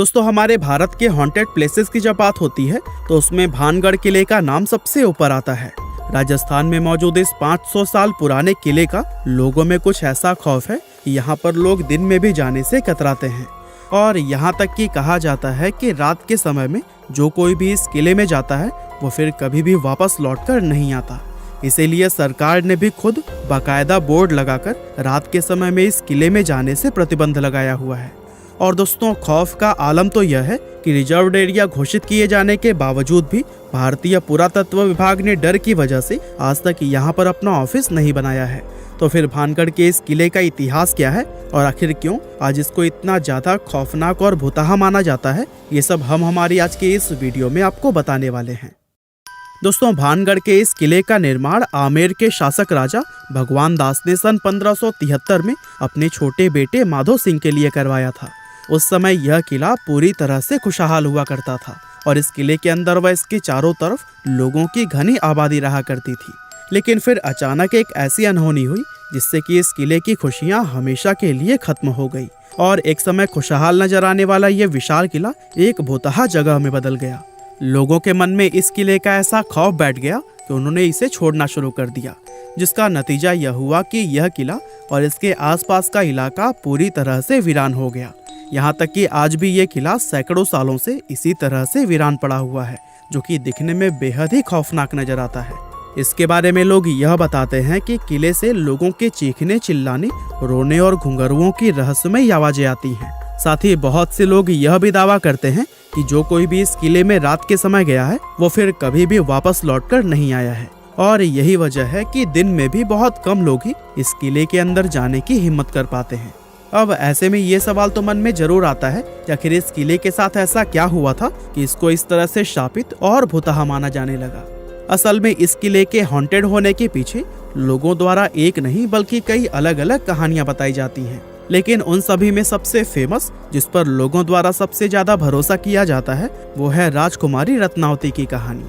दोस्तों हमारे भारत के हॉन्टेड प्लेसेस की जब बात होती है तो उसमें भानगढ़ किले का नाम सबसे ऊपर आता है। राजस्थान में मौजूद इस 500 साल पुराने किले का लोगों में कुछ ऐसा खौफ है कि यहाँ पर लोग दिन में भी जाने से कतराते हैं और यहाँ तक कि कहा जाता है कि रात के समय में जो कोई भी इस किले में जाता है वो फिर कभी भी वापस लौटकर नहीं आता। इसीलिए सरकार ने भी खुद बाकायदा बोर्ड लगाकर रात के समय में इस किले में जाने से प्रतिबंध लगाया हुआ है। और दोस्तों खौफ का आलम तो यह है कि रिजर्व्ड एरिया घोषित किए जाने के बावजूद भी भारतीय पुरातत्व विभाग ने डर की वजह से आज तक यहाँ पर अपना ऑफिस नहीं बनाया है। तो फिर भानगढ़ के इस किले का इतिहास क्या है और आखिर क्यों आज इसको इतना ज्यादा खौफनाक और भुतहा माना जाता है, ये सब हम हमारी आज के इस वीडियो में आपको बताने वाले हैं। दोस्तों भानगढ़ के इस किले का निर्माण आमेर के शासक राजा भगवान दास ने सन 1573 में अपने छोटे बेटे माधो सिंह के लिए करवाया था। उस समय यह किला पूरी तरह से खुशहाल हुआ करता था और इस किले के अंदर व इसके चारों तरफ लोगों की घनी आबादी रहा करती थी। लेकिन फिर अचानक एक ऐसी अनहोनी हुई जिससे कि इस किले की खुशियां हमेशा के लिए खत्म हो गई और एक समय खुशहाल नजर आने वाला यह विशाल किला एक भुतहा जगह में बदल गया। लोगों के मन में इस किले का ऐसा खौफ बैठ गया कि उन्होंने इसे छोड़ना शुरू कर दिया, जिसका नतीजा यह हुआ कि यह किला और इसके आसपास का इलाका पूरी तरह से वीरान हो गया। यहाँ तक कि आज भी ये किला सैकड़ों सालों से इसी तरह से वीरान पड़ा हुआ है, जो कि दिखने में बेहद ही खौफनाक नजर आता है। इसके बारे में लोग यह बताते हैं कि किले से लोगों के चीखने, चिल्लाने, रोने और घुंघरुओं की रहस्यमयी आवाजें आती हैं। साथ ही बहुत से लोग यह भी दावा करते हैं कि जो कोई भी इस किले में रात के समय गया है वो फिर कभी भी वापस लौटकर नहीं आया है। और यही वजह है कि दिन में भी बहुत कम लोग ही इस किले के अंदर जाने की हिम्मत कर पाते हैं। अब ऐसे में ये सवाल तो मन में जरूर आता है कि आखिर इस किले के साथ ऐसा क्या हुआ था कि इसको इस तरह से शापित और भुतहा माना जाने लगा। असल में इस किले के हॉन्टेड होने के पीछे लोगों द्वारा एक नहीं बल्कि कई अलग अलग कहानियां बताई जाती हैं, लेकिन उन सभी में सबसे फेमस, जिस पर लोगों द्वारा सबसे ज्यादा भरोसा किया जाता है, वो है राजकुमारी रत्नावती की कहानी।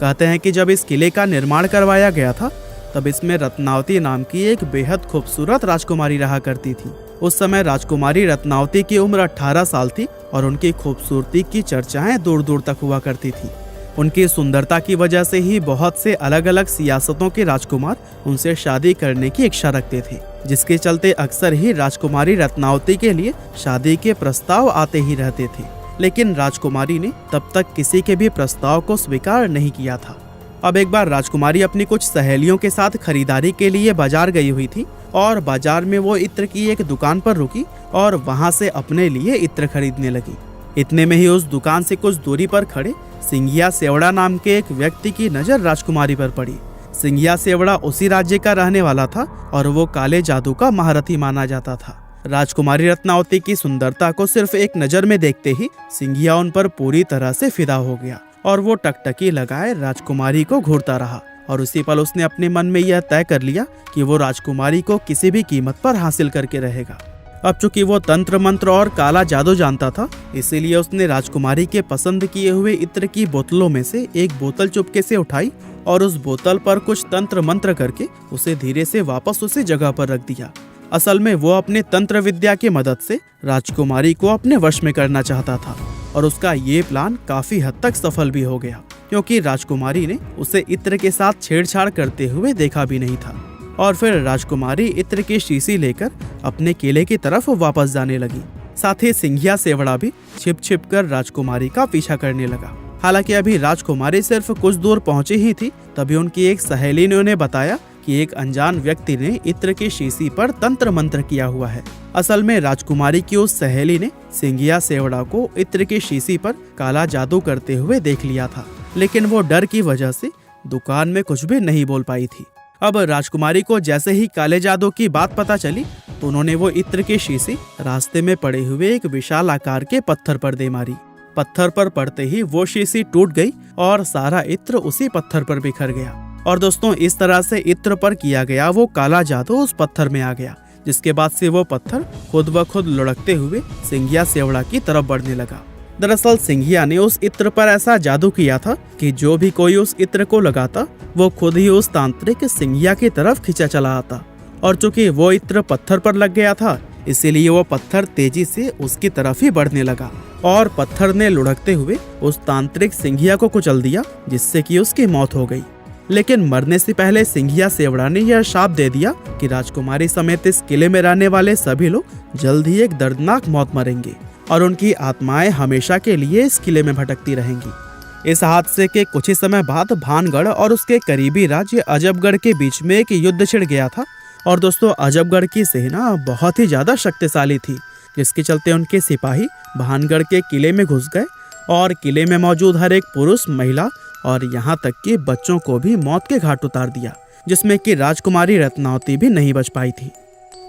कहते हैं कि जब इस किले का निर्माण करवाया गया था तब इसमें रत्नावती नाम की एक बेहद खूबसूरत राजकुमारी रहा करती थी। उस समय राजकुमारी रत्नावती की उम्र 18 साल थी और उनकी खूबसूरती की चर्चाएं दूर दूर तक हुआ करती थी। उनकी सुंदरता की वजह से ही बहुत से अलग अलग सियासतों के राजकुमार उनसे शादी करने की इच्छा रखते थे, जिसके चलते अक्सर ही राजकुमारी रत्नावती के लिए शादी के प्रस्ताव आते ही रहते थे। लेकिन राजकुमारी ने तब तक किसी के भी प्रस्ताव को स्वीकार नहीं किया था। अब एक बार राजकुमारी अपनी कुछ सहेलियों के साथ खरीदारी के लिए बाजार गई हुई थी और बाजार में वो इत्र की एक दुकान पर रुकी और वहां से अपने लिए इत्र खरीदने लगी। इतने में ही उस दुकान से कुछ दूरी पर खड़े सिंघिया सेवड़ा नाम के एक व्यक्ति की नजर राजकुमारी पर पड़ी। सिंघिया सेवड़ा उसी राज्य का रहने वाला था और वो काले जादू का महारथी माना जाता था। राजकुमारी रत्नावती की सुंदरता को सिर्फ एक नजर में देखते ही सिंघिया उन पर पूरी तरह से फिदा हो गया और वो टकटकी लगाए राजकुमारी को घूरता रहा और उसी पल उसने अपने मन में यह तय कर लिया कि वो राजकुमारी को किसी भी कीमत पर हासिल करके रहेगा। अब चूंकि वो तंत्र मंत्र और काला जादू जानता था, इसीलिए उसने राजकुमारी के पसंद किए हुए इत्र की बोतलों में से एक बोतल चुपके से उठाई और उस बोतल पर कुछ तंत्र मंत्र करके उसे धीरे से वापस उसी जगह पर रख दिया। असल में वो अपने तंत्र विद्या की मदद से राजकुमारी को अपने वश में करना चाहता था और उसका ये प्लान काफी हद तक सफल भी हो गया, क्योंकि राजकुमारी ने उसे इत्र के साथ छेड़छाड़ करते हुए देखा भी नहीं था। और फिर राजकुमारी इत्र की शीशी लेकर अपने किले की तरफ वापस जाने लगी। साथ ही सिंघिया सेवड़ा भी छिप छिप कर राजकुमारी का पीछा करने लगा। हालांकि अभी राजकुमारी सिर्फ कुछ दूर पहुंची ही थी, तभी उनकी एक सहेली ने उन्हें बताया कि एक अनजान व्यक्ति ने इत्र की शीशी पर तंत्र मंत्र किया हुआ है। असल में राजकुमारी की उस सहेली ने सिंघिया सेवड़ा को इत्र की शीशी पर काला जादू करते हुए देख लिया था, लेकिन वो डर की वजह से दुकान में कुछ भी नहीं बोल पाई थी। अब राजकुमारी को जैसे ही काले जादू की बात पता चली तो उन्होंने वो इत्र की शीशी रास्ते में पड़े हुए एक विशाल आकार के पत्थर पर दे मारी। पत्थर पर पड़ते ही वो शीशी टूट गई और सारा इत्र उसी पत्थर पर बिखर गया। और दोस्तों इस तरह से इत्र पर किया गया वो काला जादू उस पत्थर में आ गया, जिसके बाद से वो पत्थर खुद ब खुद लुढ़कते हुए सिंघिया सेवड़ा की तरफ बढ़ने लगा। दरअसल सिंघिया ने उस इत्र पर ऐसा जादू किया था कि जो भी कोई उस इत्र को लगाता वो खुद ही उस तांत्रिक सिंघिया की तरफ खींचा चला आता। और चूंकि वो इत्र पत्थर पर लग गया था, इसीलिए वो पत्थर तेजी से उसकी तरफ ही बढ़ने लगा और पत्थर ने लुढ़कते हुए उस तांत्रिक सिंघिया को कुचल दिया, जिससे कि उसकी मौत हो गई। लेकिन मरने से पहले सिंघिया सेवड़ा ने यह शाप दे दिया कि राजकुमारी समेत इस किले में रहने वाले सभी लोग जल्द ही एक दर्दनाक मौत मरेंगे और उनकी आत्माएं हमेशा के लिए इस किले में भटकती रहेंगी। इस हादसे के कुछ ही समय बाद भानगढ़ और उसके करीबी राज्य अजबगढ़ के बीच में एक युद्ध छिड़ गया था। और दोस्तों, अजबगढ़ की सेना बहुत ही ज्यादा शक्तिशाली थी, जिसके चलते उनके सिपाही भानगढ़ के किले में घुस गए और किले में मौजूद हर एक पुरुष, महिला और यहाँ तक कि बच्चों को भी मौत के घाट उतार दिया, जिसमें कि राजकुमारी रत्नावती भी नहीं बच पाई थी।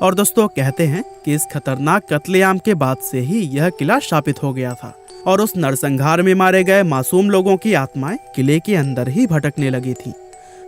और दोस्तों, कहते हैं कि इस खतरनाक कत्लेआम के बाद से ही यह किला शापित हो गया था और उस नरसंहार में मारे गए मासूम लोगों की आत्माएं किले के अंदर ही भटकने लगी थी।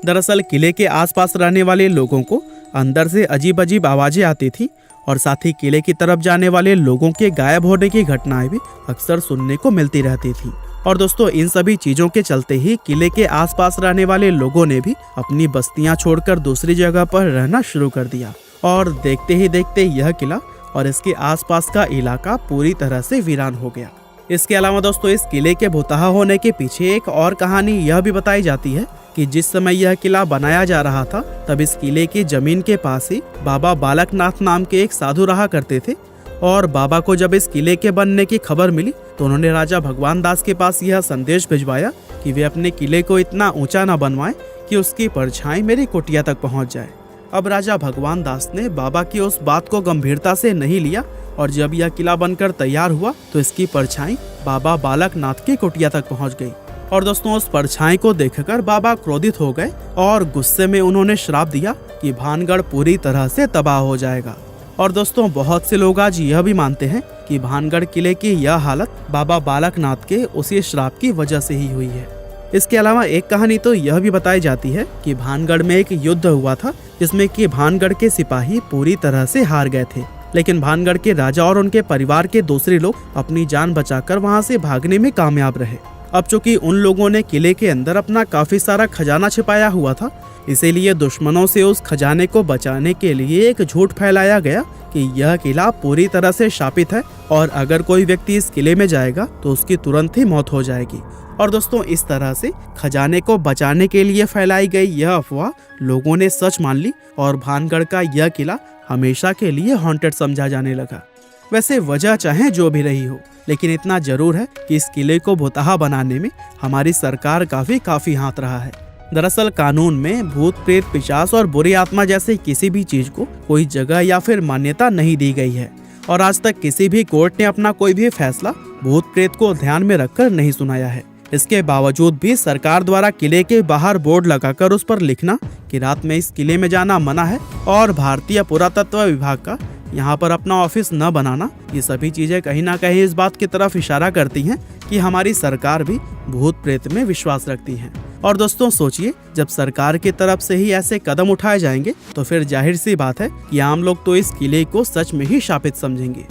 दरअसल किले के आसपास रहने वाले लोगों को अंदर से अजीब अजीब आवाजें आती थी और साथ ही किले की तरफ जाने वाले लोगों के गायब होने की घटनाएं भी अक्सर सुनने को मिलती रहती थी। और दोस्तों, इन सभी चीजों के चलते ही किले के आसपास रहने वाले लोगों ने भी अपनी बस्तियां छोड़कर दूसरी जगह पर रहना शुरू कर दिया और देखते ही देखते यह किला और इसके आसपास का इलाका पूरी तरह से वीरान हो गया। इसके अलावा दोस्तों, इस किले के भुतहा होने के पीछे एक और कहानी यह भी बताई जाती है कि जिस समय यह किला बनाया जा रहा था, तब इस किले की जमीन के पास ही बाबा बालकनाथ नाम के एक साधु रहा करते थे। और बाबा को जब इस किले के बनने की खबर मिली तो उन्होंने राजा भगवान दास के पास यह संदेश भिजवाया कि वे अपने किले को इतना ऊंचा न बनवाएं कि उसकी परछाई मेरी कुटिया तक पहुंच जाए। अब राजा भगवान दास ने बाबा की उस बात को गंभीरता से नहीं लिया और जब यह किला बनकर तैयार हुआ तो इसकी परछाई बाबा बालकनाथ की कुटिया तक पहुंच गई। और दोस्तों, उस परछाई को देखकर बाबा क्रोधित हो गए और गुस्से में उन्होंने श्राप दिया कि भानगढ़ पूरी तरह से तबाह हो जाएगा। और दोस्तों, बहुत से लोग आज यह भी मानते हैं कि भानगढ़ किले की यह हालत बाबा बालकनाथ के उसी श्राप की वजह से ही हुई है। इसके अलावा एक कहानी तो यह भी बताई जाती है कि भानगढ़ में एक युद्ध हुआ था, जिसमें कि भानगढ़ के सिपाही पूरी तरह से हार गए थे, लेकिन भानगढ़ के राजा और उनके परिवार के दूसरे लोग अपनी जान बचाकर वहां से भागने में कामयाब रहे। अब चूंकि उन लोगों ने किले के अंदर अपना काफी सारा खजाना छिपाया हुआ था, इसीलिए दुश्मनों से उस खजाने को बचाने के लिए एक झूठ फैलाया गया कि यह किला पूरी तरह से शापित है और अगर कोई व्यक्ति इस किले में जाएगा तो उसकी तुरंत ही मौत हो जाएगी। और दोस्तों, इस तरह से खजाने को बचाने के लिए फैलाई गई यह अफवाह लोगों ने सच मान ली और भानगढ़ का यह किला हमेशा के लिए हॉन्टेड समझा जाने लगा। वैसे वजह चाहे जो भी रही हो, लेकिन इतना जरूर है कि इस किले को भुतहा बनाने में हमारी सरकार का भी काफी हाथ रहा है। दरअसल कानून में भूत, प्रेत, पिशाच और बुरी आत्मा जैसे किसी भी चीज को कोई जगह या फिर मान्यता नहीं दी गई है और आज तक किसी भी कोर्ट ने अपना कोई भी फैसला भूत प्रेत को ध्यान में रखकर नहीं सुनाया है। इसके बावजूद भी सरकार द्वारा किले के बाहर बोर्ड लगाकर उस पर लिखना कि रात में इस किले में जाना मना है और भारतीय पुरातत्व विभाग का यहाँ पर अपना ऑफिस न बनाना, ये सभी चीजें कहीं ना कहीं इस बात की तरफ इशारा करती हैं कि हमारी सरकार भी भूत प्रेत में विश्वास रखती है। और दोस्तों, सोचिए, जब सरकार की तरफ से ही ऐसे कदम उठाए जाएंगे तो फिर जाहिर सी बात है कि आम लोग तो इस किले को सच में ही शापित समझेंगे।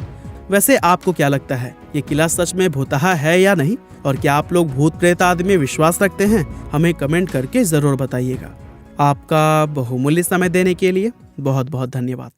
वैसे आपको क्या लगता है, ये किला सच में भुतहा है या नहीं? और क्या आप लोग भूत प्रेत आदि में विश्वास रखते हैं? हमें कमेंट करके जरूर बताइएगा। आपका बहुमूल्य समय देने के लिए बहुत बहुत धन्यवाद।